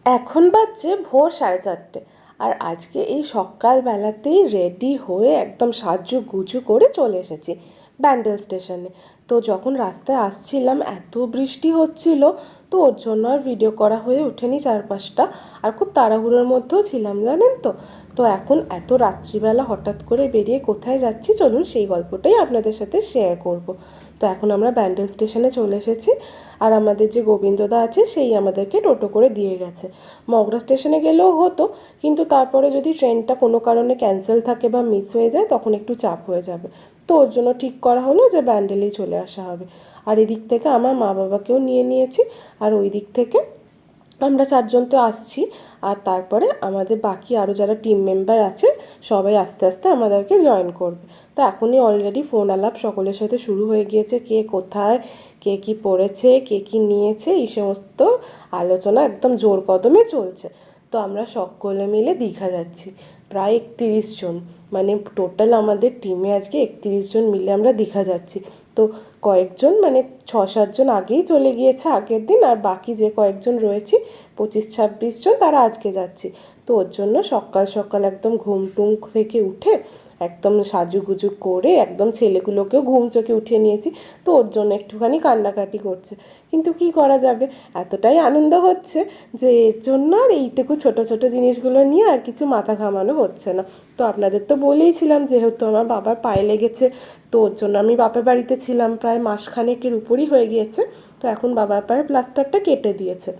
এখন বাজছে ভোর 4:30। আর আজকে এই সকালবেলাতেই রেডি হয়ে একদম সাজু গুজু করে চলে এসেছি ব্যান্ডেল স্টেশনে। তো যখন রাস্তায় আসছিলাম এত বৃষ্টি হচ্ছিল, তো ওর জন্য আর ভিডিও করা হয়ে ওঠেনি চারপাশটা। আর খুব তাড়াহুড়োর মধ্যেও ছিলাম, জানেন তো। তো এখন এত রাত্রিবেলা হঠাৎ করে বেরিয়ে কোথায় যাচ্ছি, চলুন সেই গল্পটাই আপনাদের সাথে শেয়ার করব। তো এখন আমরা ব্যান্ডেল স্টেশনে চলে এসেছি। আর আমাদের যে গোবিন্দদা আছে সেই আমাদেরকে টোটো করে দিয়ে গেছে। মগরা স্টেশনে গেলেও হতো, কিন্তু তারপরে যদি ট্রেনটা কোনো কারণে ক্যান্সেল থাকে বা মিস হয়ে যায় তখন একটু চাপ হয়ে যাবে। তো ওর জন্য ঠিক করা হলো যে ব্যান্ডেলেই চলে আসা হবে। আর এদিক থেকে আমার মা বাবাকেও নিয়ে নিয়েছি। আর ওই দিক থেকে আমরা চারজন তো আসছি। আর তারপরে আমাদের বাকি আরও যারা টিম মেম্বার আছে সবাই আস্তে আস্তে আমাদেরকে জয়েন করবে। তো এখনই অলরেডি ফোন আলাপ সকলের সাথে শুরু হয়ে গিয়েছে, কে কোথায়, কে কী পড়েছে, কে কী নিয়েছে, এই সমস্ত আলোচনা একদম জোর কদমে চলছে। তো আমরা সকলে মিলে দীঘা যাচ্ছি, প্রায় 31 জন। মানে টোটাল আমাদের টিমে আজকে 31 জন মিলে আমরা দীঘা যাচ্ছি। তো কয়েকজন মানে 6-7 জন আগেই চলে গিয়েছে আগের দিন, আর বাকি যে কয়েকজন রয়েছি 25-26 জন তারা আজকে যাচ্ছি। তো ওর জন্য সকাল সকাল একদম ঘুম টুম থেকে উঠে একদম সাজুগুজু করে একদম ছেলেগুলোকেও ঘুম চোখে উঠিয়ে নিয়েছি। তো ওর জন্য একটুখানি কান্নাকাটি করছে, কিন্তু কি করা যাবে, এতটাই আনন্দ হচ্ছে যে এর জন্য আর এইটুকু ছোট ছোট জিনিসগুলো নিয়ে আর কিছু মাথা ঘামানো হচ্ছে না। তো আপনাদের তো বলেইছিলাম যেহেতু আমার বাবার পায়ে লেগেছে, তো ওর জন্য আমি বাপের বাড়িতে ছিলাম প্রায় মাসখানেকের উপরই হয়ে গিয়েছে। তো এখন বাবার পায়ের প্লাস্টারটা কেটে দিয়েছে।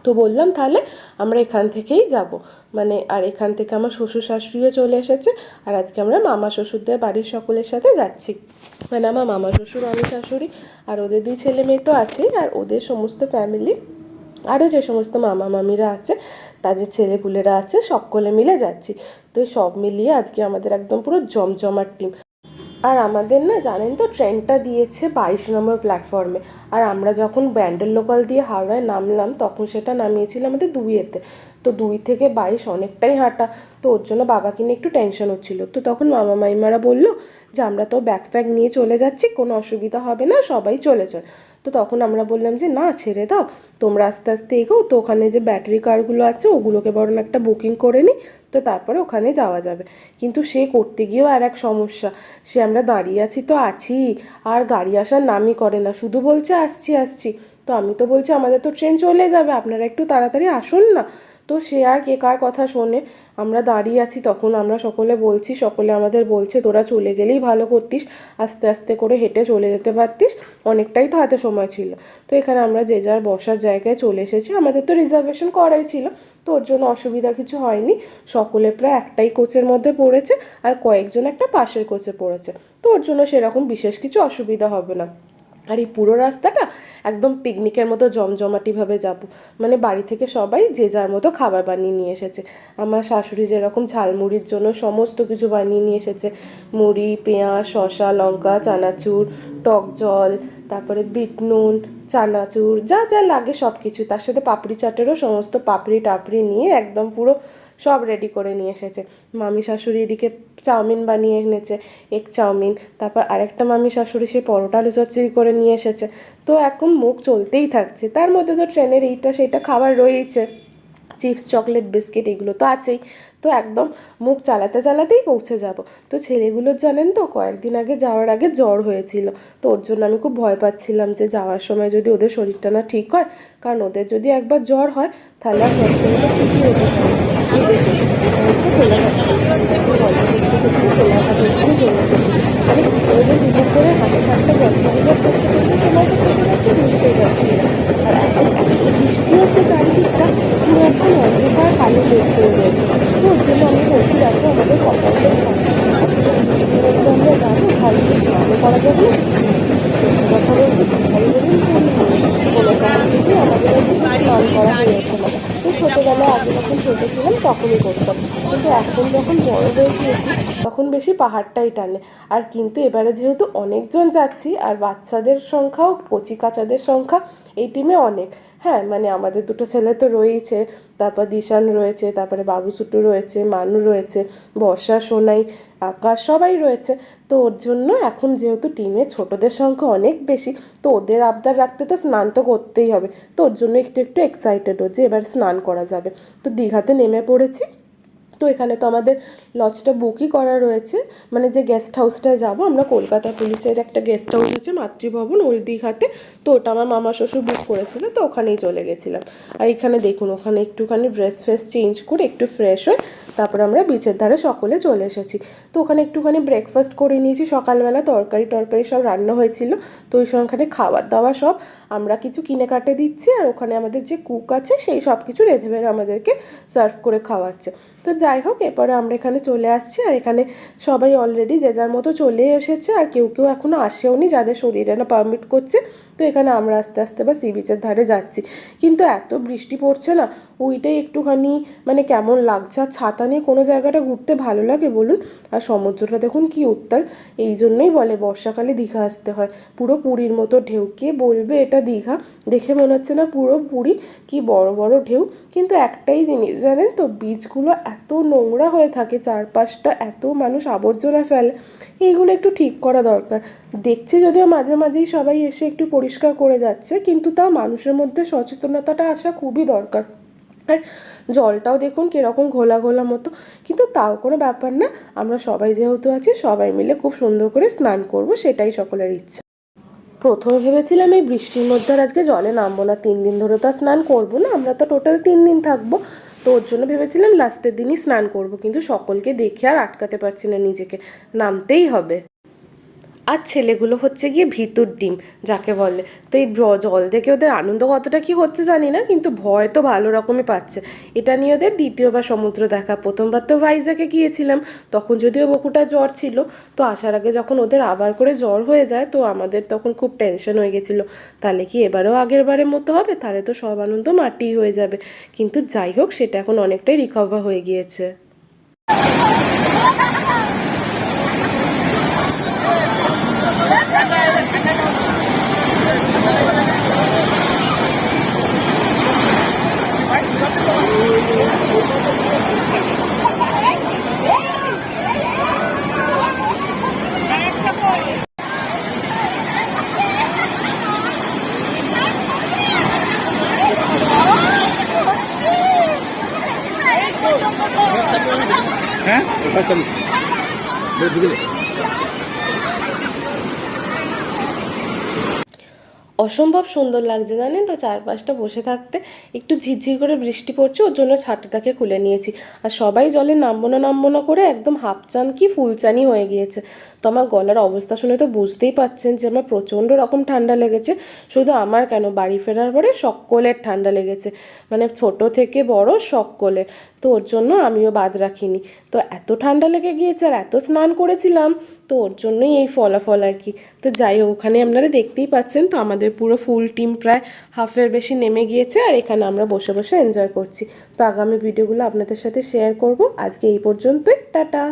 তো বললাম তাহলে আমরা এখান থেকেই যাব। মানে আর এখান থেকে আমার শ্বশুর শাশুড়িও চলে এসেছে। আর আজকে আমরা মামা শ্বশুরদের বাড়ির সকলের সাথে যাচ্ছি। মানে আমার মামা শ্বশুর, আমি শাশুড়ি, আর ওদের 2 ছেলে মেয়ে তো আছেই, আর ওদের সমস্ত ফ্যামিলি, আরও যে সমস্ত মামা মামিরা আছে তাদের ছেলেপুলেরা আছে, সকলে মিলে যাচ্ছি। তো সব মিলিয়ে আজকে আমাদের একদম পুরো জমজমাট টিম। আর আমাদের না জানেন তো ট্রেনটা দিয়েছে 22 নম্বর প্ল্যাটফর্মে। আর আমরা যখন ব্যান্ডেল লোকাল দিয়ে হাওড়ায় নামলাম তখন সেটা নামিয়েছিল আমাদের 2-এতে। তো 2 থেকে 22 অনেকটাই হাঁটা। তো ওর জন্য বাবাকে নিয়ে একটু টেনশন হচ্ছিলো। তো তখন মামা মাইমারা বললো যে আমরা তো ব্যাগ ফ্যাগ নিয়ে চলে যাচ্ছি, কোনো অসুবিধা হবে না, সবাই চলে চল। তো তখন আমরা বললাম যে না, ছেড়ে দাও, তোমরা আস্তে আস্তে এগোও। তো ওখানে যে ব্যাটারি কারগুলো আছে ওগুলোকে বরং একটা বুকিং করে নিই, তো তারপরে ওখানে যাওয়া যাবে। কিন্তু সে করতে গিয়েও আর এক সমস্যা, সে আমরা দাঁড়িয়ে আছি তো আছি, আর গাড়ি আসার নামই করে না, শুধু বলছে আসছি আসছি। তো আমি তো বলছি আমাদের তো ট্রেন চলে যাবে, আপনারা একটু তাড়াতাড়ি আসুন না। তো সে আর কে কার কথা শোনে। আমরা দাঁড়িয়ে আছি, তখন আমরা সকলে বলছি, সকলে আমাদের বলছে তোরা চলে গেলেই ভালো করতিস, আস্তে আস্তে করে হেঁটে চলে যেতে পারতিস, অনেকটাই তো হাতে সময় ছিল। তো এখানে আমরা যে যার বসার জায়গায় চলে এসেছি, আমাদের তো রিজার্ভেশন করাই ছিল। তো ওর জন্য অসুবিধা কিছু হয়নি, সকলে প্রায় একটাই কোচের মধ্যে পড়েছে, আর কয়েকজন একটা পাশের কোচে পড়েছে। তো ওর জন্য সেরকম বিশেষ কিছু অসুবিধা হবে না। আর এই পুরো রাস্তাটা একদম পিকনিকের মতো জমজমাটিভাবে যাব। মানে বাড়ি থেকে সবাই যে যার মতো খাবার বানিয়ে নিয়ে এসেছে। আমার শাশুড়ি যেরকম ঝালমুড়ির জন্য সমস্ত কিছু বানিয়ে নিয়ে এসেছে, মুড়ি, পেঁয়াজ, শসা, লঙ্কা, চানাচুর, টক জল, তারপরে বিট নুন, চানাচুর, যা যা লাগে সব কিছু, তার সাথে পাপড়ি চাটেরও সমস্ত পাপড়ি টাপড়ি নিয়ে একদম পুরো সব রেডি করে নিয়ে এসেছে। মামি শাশুড়ি এদিকে চাউমিন বানিয়ে এনেছে, এগ চাউমিন। তারপর আরেকটা মামি শাশুড়ি সে পরোটা আলু চচ্চড়ি করে নিয়ে এসেছে। তো এখন মুখ চলতেই থাকছে, তার মধ্যে তো ট্রেনের এইটা সেইটা খাবার রয়েইছে, চিপস, চকলেট, বিস্কিট, এগুলো তো আছেই। তো একদম মুখ চালাতে চালাতেই পৌঁছে যাব। তো ছেলেগুলোর জানেন তো কয়েকদিন আগে যাওয়ার আগে জ্বর হয়েছিল। তো ওর জন্য আমি খুব ভয় পাচ্ছিলাম যে যাওয়ার সময় যদি ওদের শরীরটা না ঠিক হয়, কারণ ওদের যদি একবার জ্বর হয় তাহলে আর জ্বর করলে ঠিকই হতে চায়। এই দেখুন, এটা হচ্ছে কোলাঘাট স্টেশন। গল্প করতে করতে কোলাঘাট অব্দি চলে এসেছি। মানে কী করে যে দুপুর করে হাসি ঠাট্টা গল্প গুজব করতে করতে সময়টা কেটে যাচ্ছে বুঝতেই পারছি না। আর এখন এত বৃষ্টি হচ্ছে চারিদিকটা, পুরো একদম অন্ধকার কালো মেঘ হয়ে রয়েছে। তো ওর জন্য আমি বলছি দেখো আমাদের কপালটা খারাপ, বৃষ্টির মধ্যে আমরা যাবো, ভালো করে স্নানও করা যাবে না, কিছু না। সত্যি কথা বলতে কোথায় বলুন পুরী কোনো সাহায্যেই আমাদের আর কিছু স্নান করা হয়ে ওঠে না। তো ছোটোবেলায় আগে যখন ছোটো ছিলাম তখনই করতাম, কিন্তু এখন যখন বড় হয়ে গিয়েছি তখন বেশি পাহাড়টাই টানে। আর কিন্তু এবারে যেহেতু অনেকজন যাচ্ছি, আর বাচ্চাদের সংখ্যাও, কচি কাচাদের সংখ্যা এই টিমে অনেক। হ্যাঁ মানে আমাদের দুটো ছেলে তো রয়েইছে, তারপর দিশান রয়েছে, তারপরে বাবু সুটু রয়েছে, মানু রয়েছে, বর্ষা, সোনাই, আকাশ, সবাই রয়েছে। তো ওর জন্য এখন যেহেতু টিমে ছোটদের সংখ্যা অনেক বেশি, তো ওদের আবদার রাখতে তো স্নান তো করতেই হবে। তো ওর জন্য একটু একটু এক্সাইটেড হচ্ছে, এবার স্নান করা যাবে। তো দীঘাতে নেমে পড়েছি। তো এখানে তো আমাদের লজটা বুকই করা রয়েছে, মানে যে গেস্ট হাউসটায় যাবো আমরা, কলকাতা পুলিশের একটা গেস্ট হাউস আছে মাতৃভবন ওল্ড দীঘাতে। তো ওটা আমার মামা শ্বশুর বুক করেছিল, তো ওখানেই চলে গেছিলাম। আর এখানে দেখুন, ওখানে একটুখানি ড্রেস ফ্রেস চেঞ্জ করে একটু ফ্রেশ হয়ে তারপর আমরা বিচের ধারে সকলে চলে এসেছি। তো ওখানে একটুখানি ব্রেকফাস্ট করে নিয়েছি সকালবেলা, তরকারি টরকারি সব রান্না হয়েছিল। তো ওই সঙ্গে খাবার দাবার সব আমরা কিছু কিনে কাটে দিচ্ছি, আর ওখানে আমাদের যে কুক আছে সেই সব কিছু রেঁধে বেড়ে আমাদেরকে সার্ভ করে খাওয়াচ্ছে। তো যাই হোক, এরপরে আমরা এখানে চলে আসছি, আর এখানে সবাই অলরেডি যে যার মতো চলে এসেছে, আর কেউ কেউ এখনও আসেও নি যাদের শরীরে না পারমিট করছে। তো এখানে আমরা আস্তে আস্তে বা সি বিচের ধারে যাচ্ছি, কিন্তু এত বৃষ্টি পড়ছে না, ওইটাই একটুখানি মানে কেমন লাগছে। আর ছাতা নিয়ে কোনো জায়গাটা ঘুরতে ভালো লাগে বলুন? আর সমুদ্রটা দেখুন কি উত্তাল, এই জন্যই বলে বর্ষাকালে দীঘা আসতে হয়। পুরো পুরীর মতো ঢেউ, কে বলবে এটা দীঘা? দেখে মনে হচ্ছে না পুরো পুরী, কি বড় বড় ঢেউ। কিন্তু একটাই জিনিস জানেন তো, বিচগুলো এত নোংরা হয়ে থাকে, চারপাশটা এত মানুষ আবর্জনা ফেলে, এইগুলো একটু ঠিক করা দরকার। দেখছি যদিও মাঝে মাঝেই সবাই এসে একটু পরিষ্কার করে যাচ্ছে, কিন্তু তাও মানুষের মধ্যে সচেতনতাটা আসা খুবই দরকার। আর জলটাও দেখুন কীরকম ঘোলা ঘোলা মতো, কিন্তু তাও কোনো ব্যাপার না, আমরা সবাই যেহেতু আছি সবাই মিলে খুব সুন্দর করে স্নান করব, সেটাই সকলের ইচ্ছা। প্রথমে ভেবেছিলাম এই বৃষ্টির মধ্যে আর আজকে জলে নামবো না, 3 দিন ধরে তো স্নান করবো না, আমরা তো টোটাল 3 দিন থাকবো। তো ওর জন্য ভেবেছিলাম লাস্টের দিনই স্নান করব, কিন্তু সকলকে দেখে আর আটকাতে পারছি না নিজেকে, নামতেই হবে। আর ছেলেগুলো হচ্ছে গিয়ে ভিতর ডিম যাকে বলে। তো এই জল দেখে ওদের আনন্দ কতটা কি হচ্ছে জানি না, কিন্তু ভয় তো ভালো রকমই পাচ্ছে। এটা নিয়ে ওদের দ্বিতীয়বার সমুদ্র দেখা। প্রথমবার তো ভাইজ্যাগে গিয়েছিলাম, তখন যদিও বকুটা জ্বর ছিল। তো আসার আগে যখন ওদের আবার করে জ্বর হয়ে যায়, তো আমাদের তখন খুব টেনশন হয়ে গেছিলো, তাহলে কি এবারেও আগের বারের মতো হবে, তাহলে তো সব আনন্দ মাটি হয়ে যাবে। কিন্তু যাই হোক, সেটা এখন অনেকটাই রিকভার হয়ে গিয়েছে। হ্যাঁ, ওটা চল বুঝলে। অসম্ভব সুন্দর লাগছে জানেন তো চারপাশটা বসে থাকতে। একটু ঝিরঝির করে বৃষ্টি পড়ছে, ওর জন্য ছাতাটাকে খুলে নিয়েছি। আর সবাই জলে নামবো না নামবো না করে একদম হাফ চান কি ফুল চানই হয়ে গিয়েছে। তো আমার গলার অবস্থা শুনে তো বুঝতেই পাচ্ছেন যে আমার প্রচণ্ড রকম ঠান্ডা লেগেছে। শুধু আমার কেন, বাড়ি ফেরার পরে সকলের ঠান্ডা লেগেছে, মানে ছোট থেকে বড় সকলের। তো ওর জন্য আমিও বাদ রাখিনি। তো এত ঠান্ডা লেগে গিয়েছে আর এত স্নান করেছিলাম, তো ওর জন্যই এই ফলাফল আর কি। তো যাই হোক, ওখানে আপনারা দেখতেই পাচ্ছেন তো আমাদের পুরো ফুল টিম প্রায় হাফের বেশি নেমে গিয়েছে, আর এখানে আমরা বসে বসে এনজয় করছি। তো আগামী ভিডিওগুলো আপনাদের সাথে শেয়ার করব। আজকে এই পর্যন্তই, টাটা।